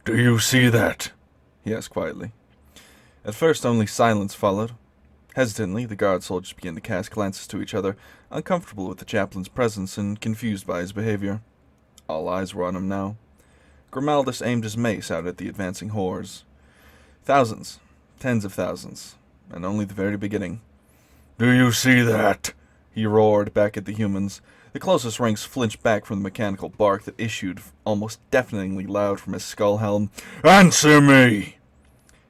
"Do you see that?" he asked quietly. At first only silence followed. Hesitantly, the guard soldiers began to cast glances to each other, uncomfortable with the chaplain's presence and confused by his behavior. All eyes were on him now. Grimaldus aimed his mace out at the advancing hordes. Thousands, tens of thousands, and only the very beginning. "Do you see that?" he roared back at the humans. The closest ranks flinched back from the mechanical bark that issued almost deafeningly loud from his skull helm. "Answer me!"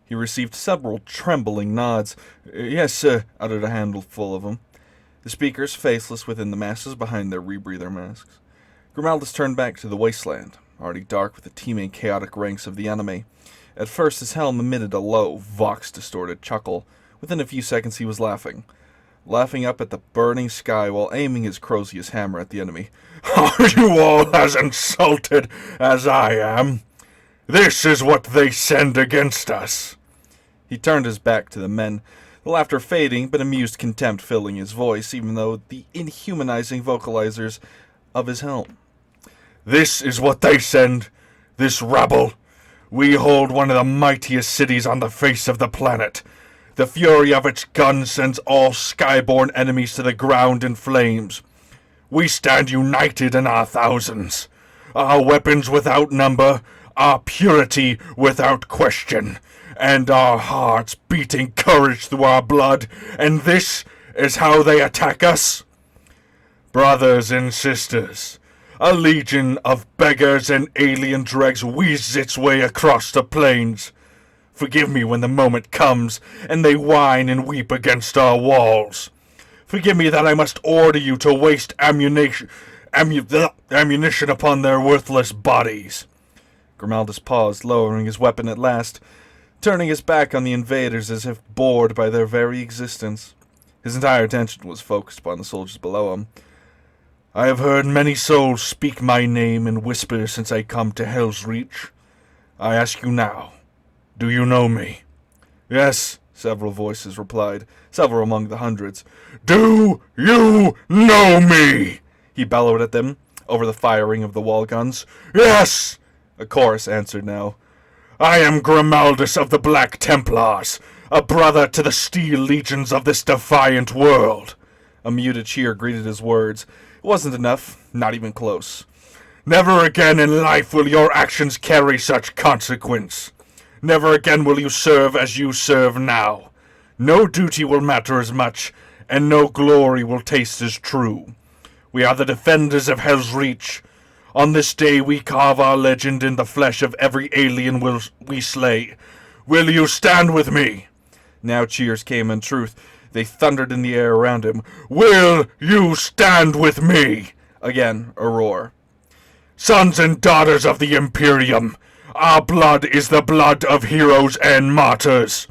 He received several trembling nods. "Yes, sir," uttered a handful of them. The speakers, faceless within the masses behind their rebreather masks. Grimaldus turned back to the wasteland, already dark with the teeming chaotic ranks of the enemy. At first his helm emitted a low, vox-distorted chuckle. Within a few seconds he was laughing up at the burning sky while aiming his Crozius hammer at the enemy. "Are you all as insulted as I am? This is what they send against us." He turned his back to the men, the laughter fading but amused contempt filling his voice, even though the inhumanizing vocalizers of his helm. "This is what they send, this rabble. We hold one of the mightiest cities on the face of the planet. The fury of its gun sends all skyborne enemies to the ground in flames. We stand united in our thousands, our weapons without number, our purity without question, and our hearts beating courage through our blood, and this is how they attack us? Brothers and sisters, a legion of beggars and alien dregs wheezes its way across the plains. Forgive me when the moment comes, and they whine and weep against our walls. Forgive me that I must order you to waste ammunition upon their worthless bodies." Grimaldus paused, lowering his weapon at last, turning his back on the invaders as if bored by their very existence. His entire attention was focused upon the soldiers below him. "I have heard many souls speak my name in whispers since I come to Helsreach. I ask you now, do you know me?" "Yes," several voices replied, several among the hundreds. "Do you know me?" he bellowed at them, over the firing of the wall guns. "Yes!" a chorus answered now. "I am Grimaldus of the Black Templars, a brother to the steel legions of this defiant world." A muted cheer greeted his words. It wasn't enough, not even close. "Never again in life will your actions carry such consequence. Never again will you serve as you serve now. No duty will matter as much, and no glory will taste as true. We are the defenders of Helsreach. On this day we carve our legend in the flesh of every alien we slay. Will you stand with me?" Now cheers came in truth. They thundered in the air around him. "Will you stand with me?" Again, a roar. "Sons and daughters of the Imperium, our blood is the blood of heroes and martyrs.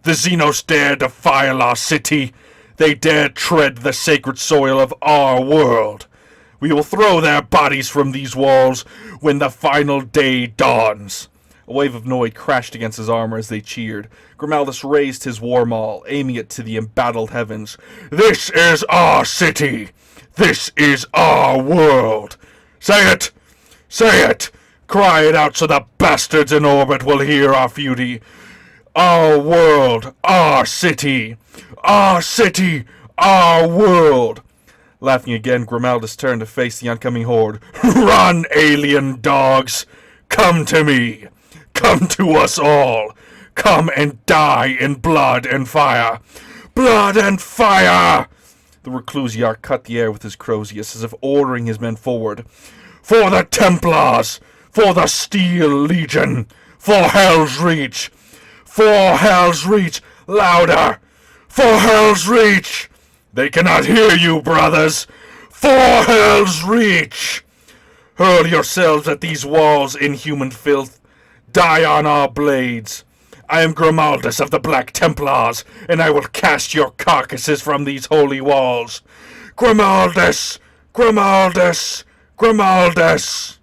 The Xenos dare defile our city. They dare tread the sacred soil of our world. We will throw their bodies from these walls when the final day dawns." A wave of noise crashed against his armor as they cheered. Grimaldus raised his war maul, aiming it to the embattled heavens. "This is our city! This is our world! Say it! Say it! Cry it out so the bastards in orbit will hear our beauty! Our world! Our city! Our city! Our world!" Laughing again, Grimaldus turned to face the oncoming horde. "Run, alien dogs! Come to me! Come to us all! Come and die in blood and fire! Blood and fire!" The Reclusiarch cut the air with his Crozius, as if ordering his men forward. "For the Templars! For the Steel Legion! For Helsreach! For Helsreach! Louder! For Helsreach! They cannot hear you, brothers! For Helsreach! Hurl yourselves at these walls, inhuman filth! Die on our blades! I am Grimaldus of the Black Templars, and I will cast your carcasses from these holy walls! Grimaldus! Grimaldus! Grimaldus!"